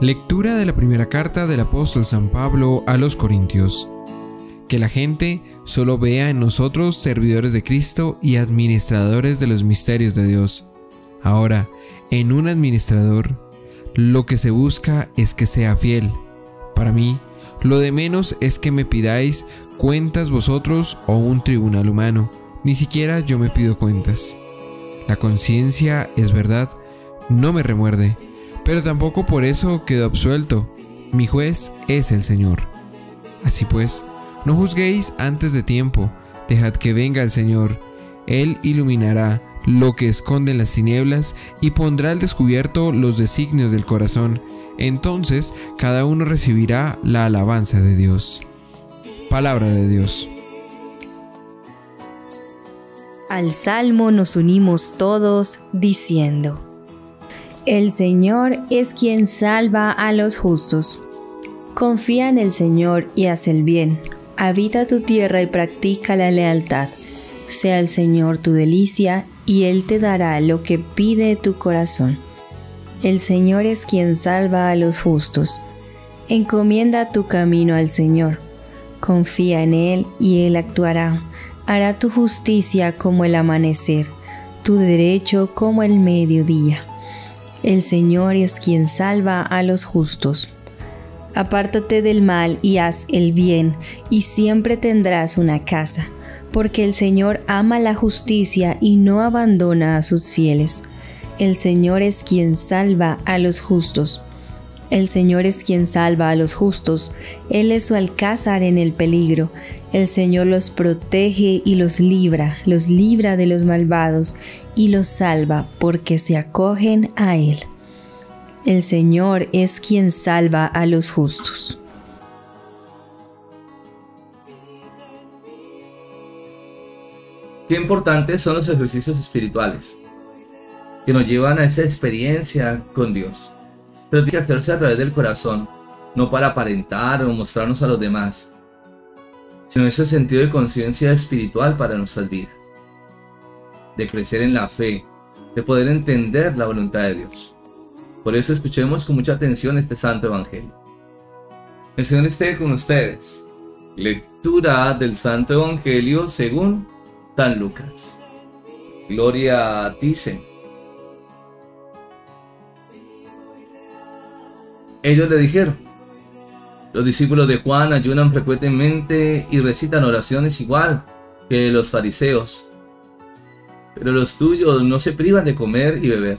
Lectura de la primera carta del apóstol San Pablo a los Corintios. Que la gente solo vea en nosotros servidores de Cristo y administradores de los misterios de Dios. Ahora, en un administrador, lo que se busca es que sea fiel. Para mí, lo de menos es que me pidáis cuentas vosotros o un tribunal humano. Ni siquiera yo me pido cuentas. La conciencia, es verdad, no me remuerde, pero tampoco por eso quedo absuelto. Mi juez es el Señor. Así pues, no juzguéis antes de tiempo, dejad que venga el Señor. Él iluminará lo que esconde en las tinieblas y pondrá al descubierto los designios del corazón. Entonces, cada uno recibirá la alabanza de Dios. Palabra de Dios. Al salmo nos unimos todos diciendo: El Señor es quien salva a los justos. Confía en el Señor y haz el bien. Habita tu tierra y practica la lealtad. Sea el Señor tu delicia y Él te dará lo que pide tu corazón. El Señor es quien salva a los justos. Encomienda tu camino al Señor. Confía en Él y Él actuará. Hará tu justicia como el amanecer, tu derecho como el mediodía. El Señor es quien salva a los justos. Apártate del mal y haz el bien, y siempre tendrás una casa, porque el Señor ama la justicia y no abandona a sus fieles. El Señor es quien salva a los justos. El Señor es quien salva a los justos. Él es su alcázar en el peligro. El Señor los protege y los libra de los malvados y los salva porque se acogen a Él. El Señor es quien salva a los justos. Qué importantes son los ejercicios espirituales que nos llevan a esa experiencia con Dios. Pero tiene que hacerse a través del corazón, no para aparentar o mostrarnos a los demás, sino ese sentido de conciencia espiritual para nuestras vidas, de crecer en la fe, de poder entender la voluntad de Dios. Por eso escuchemos con mucha atención este Santo Evangelio. El Señor esté con ustedes. Lectura del Santo Evangelio según San Lucas. Gloria a ti, Señor. Ellos le dijeron: los discípulos de Juan ayunan frecuentemente y recitan oraciones igual que los fariseos, pero los tuyos no se privan de comer y beber.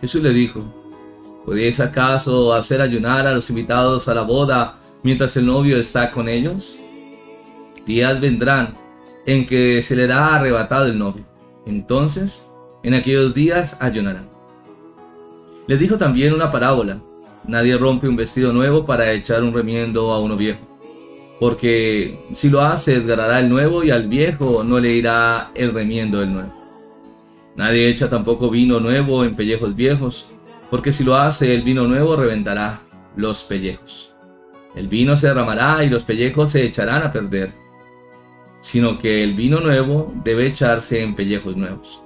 Jesús le dijo: ¿podéis acaso hacer ayunar a los invitados a la boda mientras el novio está con ellos? Días vendrán en que se le hará arrebatado el novio. Entonces, en aquellos días ayunarán. Les dijo también una parábola: nadie rompe un vestido nuevo para echar un remiendo a uno viejo, porque si lo hace desgarrará el nuevo y al viejo no le irá el remiendo del nuevo. Nadie echa tampoco vino nuevo en pellejos viejos, porque si lo hace el vino nuevo reventará los pellejos. El vino se derramará y los pellejos se echarán a perder, sino que el vino nuevo debe echarse en pellejos nuevos.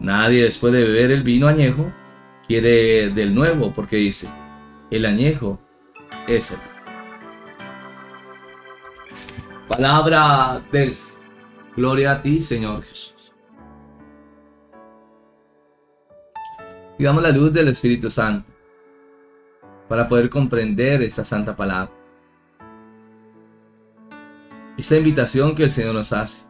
Nadie después de beber el vino añejo quiere del nuevo, porque dice: el añejo es el. Palabra del Señor. Gloria a ti, Señor Jesús. Pidamos la luz del Espíritu Santo para poder comprender esta santa palabra, esta invitación que el Señor nos hace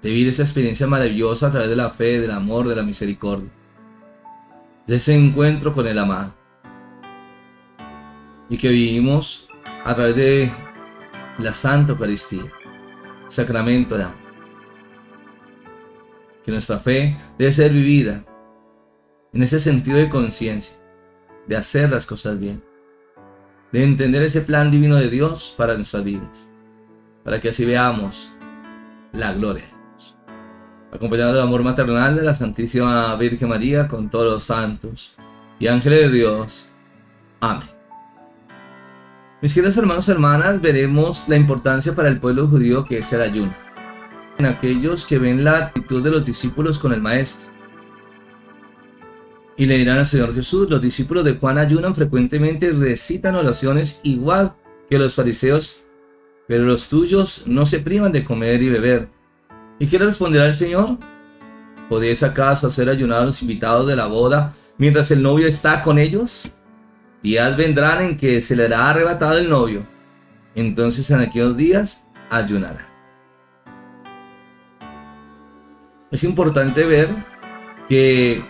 de vivir esa experiencia maravillosa a través de la fe, del amor, de la misericordia, de ese encuentro con el amado, y que vivimos a través de la Santa Eucaristía, sacramento de amor. Que nuestra fe debe ser vivida en ese sentido de conciencia, de hacer las cosas bien, de entender ese plan divino de Dios para nuestras vidas, para que así veamos la gloria de Dios. Acompañado del amor maternal de la Santísima Virgen María, con todos los santos y ángeles de Dios. Amén. Mis queridos hermanos y hermanas, veremos la importancia para el pueblo judío que es el ayuno, en aquellos que ven la actitud de los discípulos con el Maestro. Y le dirán al Señor Jesús: los discípulos de Juan ayunan frecuentemente y recitan oraciones igual que los fariseos, pero los tuyos no se privan de comer y beber. ¿Y qué le responderá el Señor? ¿Podéis acaso hacer ayunar a los invitados de la boda mientras el novio está con ellos? Días vendrán en que se le hará arrebatado el novio. Entonces en aquellos días ayunará. Es importante ver que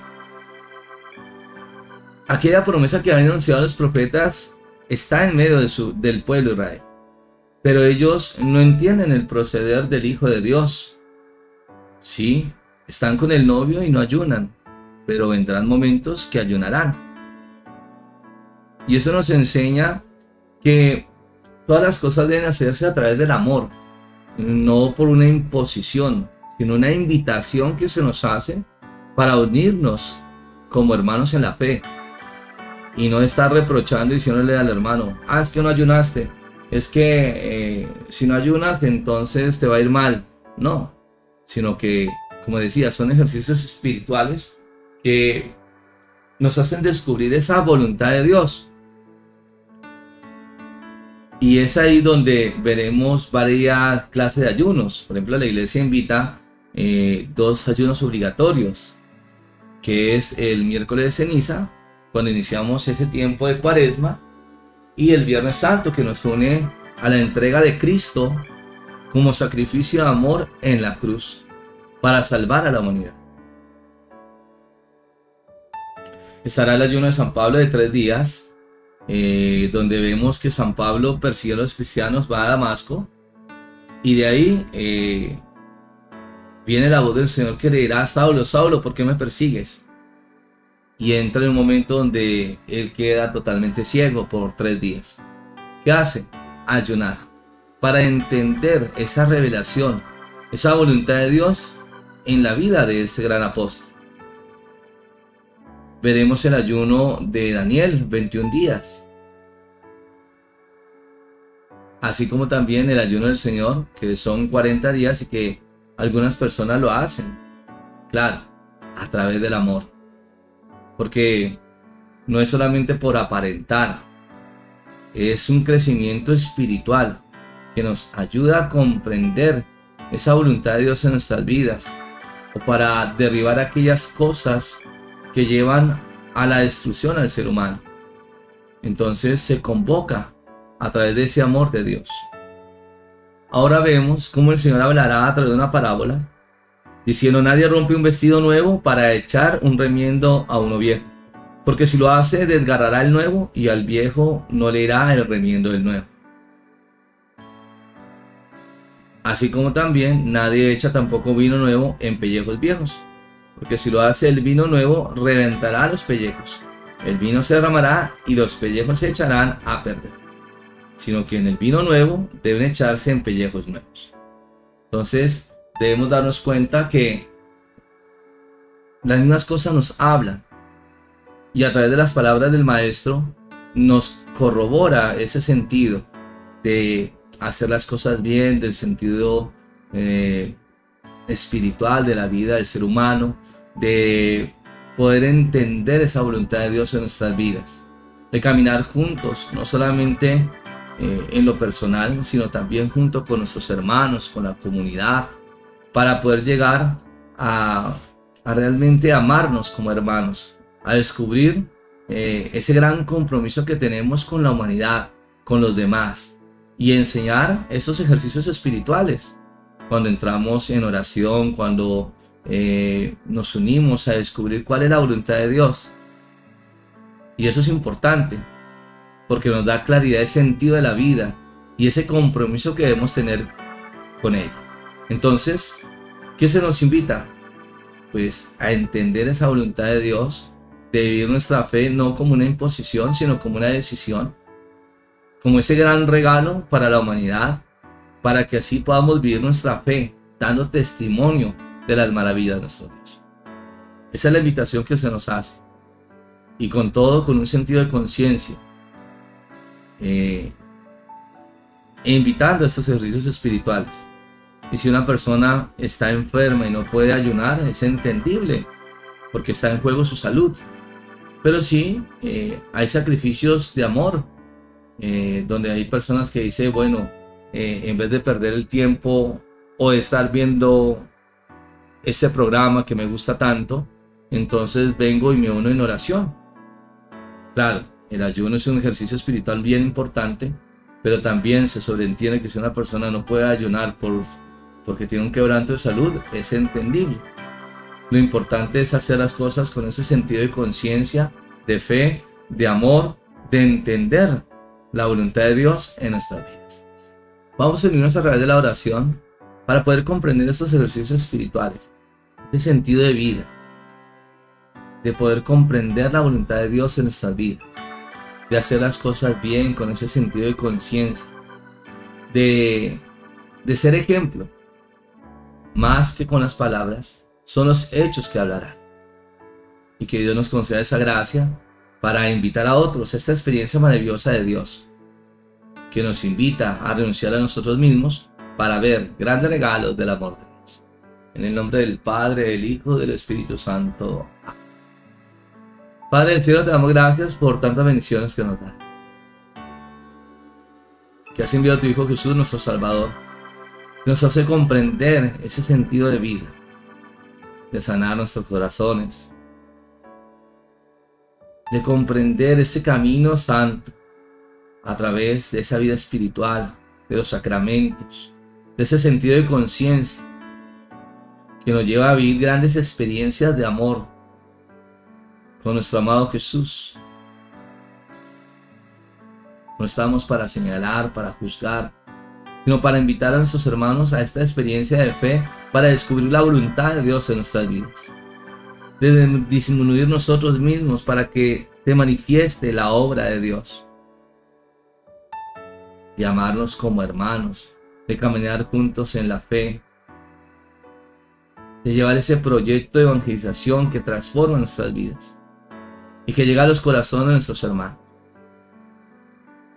aquella promesa que habían anunciado los profetas está en medio del pueblo de Israel. Pero ellos no entienden el proceder del Hijo de Dios. Sí, están con el novio y no ayunan, pero vendrán momentos que ayunarán. Y eso nos enseña que todas las cosas deben hacerse a través del amor, no por una imposición, sino una invitación que se nos hace para unirnos como hermanos en la fe. Y no estar reprochando y diciéndole al hermano: es que no ayunaste, es que si no ayunas entonces te va a ir mal. No, sino que, como decía, son ejercicios espirituales que nos hacen descubrir esa voluntad de Dios. Y es ahí donde veremos varias clases de ayunos. Por ejemplo, la iglesia invita 2 ayunos obligatorios, que es el miércoles de ceniza, cuando iniciamos ese tiempo de Cuaresma, y el Viernes Santo, que nos une a la entrega de Cristo como sacrificio de amor en la cruz para salvar a la humanidad. Estará el ayuno de San Pablo de 3 días, donde vemos que San Pablo persigue a los cristianos, va a Damasco, y de ahí viene la voz del Señor que le dirá: Saulo, Saulo, ¿por qué me persigues? Y entra en un momento donde él queda totalmente ciego por 3 días. ¿Qué hace? Ayunar, para entender esa revelación, esa voluntad de Dios en la vida de este gran apóstol. Veremos el ayuno de Daniel, 21 días. Así como también el ayuno del Señor, que son 40 días y que algunas personas lo hacen. Claro, a través del amor. Porque no es solamente por aparentar, es un crecimiento espiritual que nos ayuda a comprender esa voluntad de Dios en nuestras vidas, o para derribar aquellas cosas que llevan a la destrucción al ser humano. Entonces se convoca a través de ese amor de Dios. Ahora vemos cómo el Señor hablará a través de una parábola, diciendo: nadie rompe un vestido nuevo para echar un remiendo a uno viejo, porque si lo hace desgarrará el nuevo y al viejo no le irá el remiendo del nuevo. Así como también nadie echa tampoco vino nuevo en pellejos viejos, porque si lo hace el vino nuevo reventará los pellejos, el vino se derramará y los pellejos se echarán a perder, sino que en el vino nuevo deben echarse en pellejos nuevos. Entonces debemos darnos cuenta que las mismas cosas nos hablan, y a través de las palabras del Maestro nos corrobora ese sentido de hacer las cosas bien, del sentido espiritual de la vida del ser humano, de poder entender esa voluntad de Dios en nuestras vidas, de caminar juntos, no solamente en lo personal, sino también junto con nuestros hermanos, con la comunidad, para poder llegar a realmente amarnos como hermanos, a descubrir ese gran compromiso que tenemos con la humanidad, con los demás, y enseñar estos ejercicios espirituales cuando entramos en oración, cuando nos unimos a descubrir cuál es la voluntad de Dios. Y eso es importante porque nos da claridad de sentido de la vida y ese compromiso que debemos tener con ella. Entonces, ¿qué se nos invita? Pues a entender esa voluntad de Dios, de vivir nuestra fe no como una imposición, sino como una decisión, como ese gran regalo para la humanidad, para que así podamos vivir nuestra fe, dando testimonio de las maravillas de nuestro Dios. Esa es la invitación que se nos hace, y con todo, con un sentido de conciencia, invitando a estos ejercicios espirituales. Y si una persona está enferma y no puede ayunar, es entendible, porque está en juego su salud. Pero sí, hay sacrificios de amor, donde hay personas que dicen, bueno, en vez de perder el tiempo o de estar viendo este programa que me gusta tanto, entonces vengo y me uno en oración. Claro, el ayuno es un ejercicio espiritual bien importante, pero también se sobreentiende que si una persona no puede ayunar porque tiene un quebranto de salud, es entendible. Lo importante es hacer las cosas con ese sentido de conciencia, de fe, de amor, de entender la voluntad de Dios en nuestras vidas. Vamos a unirnos a través de la oración para poder comprender estos ejercicios espirituales, ese sentido de vida, de poder comprender la voluntad de Dios en nuestras vidas, de hacer las cosas bien con ese sentido de conciencia, de ser ejemplo. Más que con las palabras, son los hechos que hablarán. Y que Dios nos conceda esa gracia para invitar a otros a esta experiencia maravillosa de Dios, que nos invita a renunciar a nosotros mismos para ver grandes regalos del amor de Dios. En el nombre del Padre, del Hijo, del Espíritu Santo. Amén. Padre del cielo, te damos gracias por tantas bendiciones que nos das. Que has enviado a tu Hijo Jesús, nuestro Salvador, que nos hace comprender ese sentido de vida, de sanar nuestros corazones, de comprender ese camino santo a través de esa vida espiritual, de los sacramentos, de ese sentido de conciencia que nos lleva a vivir grandes experiencias de amor con nuestro amado Jesús. No estamos para señalar, para juzgar, sino para invitar a nuestros hermanos a esta experiencia de fe para descubrir la voluntad de Dios en nuestras vidas, de disminuir nosotros mismos para que se manifieste la obra de Dios, de amarnos como hermanos, de caminar juntos en la fe, de llevar ese proyecto de evangelización que transforma nuestras vidas y que llega a los corazones de nuestros hermanos,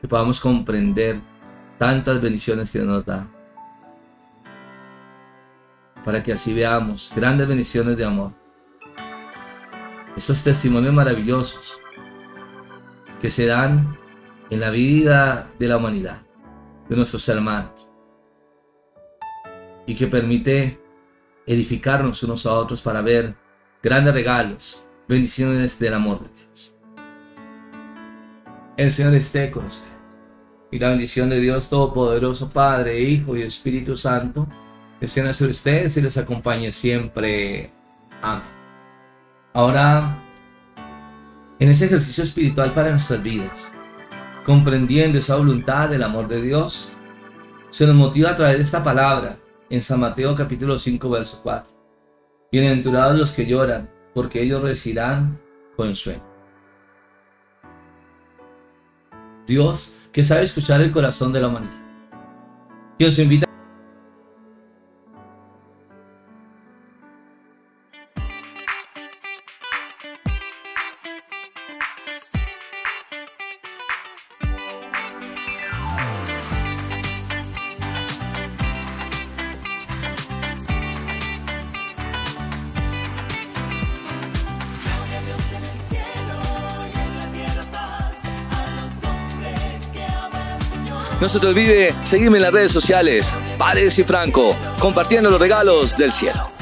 que podamos comprender tantas bendiciones que nos da, para que así veamos grandes bendiciones de amor, esos testimonios maravillosos que se dan en la vida de la humanidad, de nuestros hermanos, y que permite edificarnos unos a otros para ver grandes regalos, bendiciones del amor de Dios. El Señor esté con ustedes. Y la bendición de Dios Todopoderoso, Padre, Hijo y Espíritu Santo, descienda sobre ustedes y les acompañe siempre. Amén. Ahora, en ese ejercicio espiritual para nuestras vidas, comprendiendo esa voluntad del amor de Dios, se nos motiva a través de esta palabra en San Mateo capítulo 5, verso 4. Bienaventurados los que lloran, porque ellos recibirán consuelo. Dios, que sabe escuchar el corazón de la humanidad, que nos invita No se te olvide seguirme en las redes sociales, Paredes y Franco, compartiendo los regalos del cielo.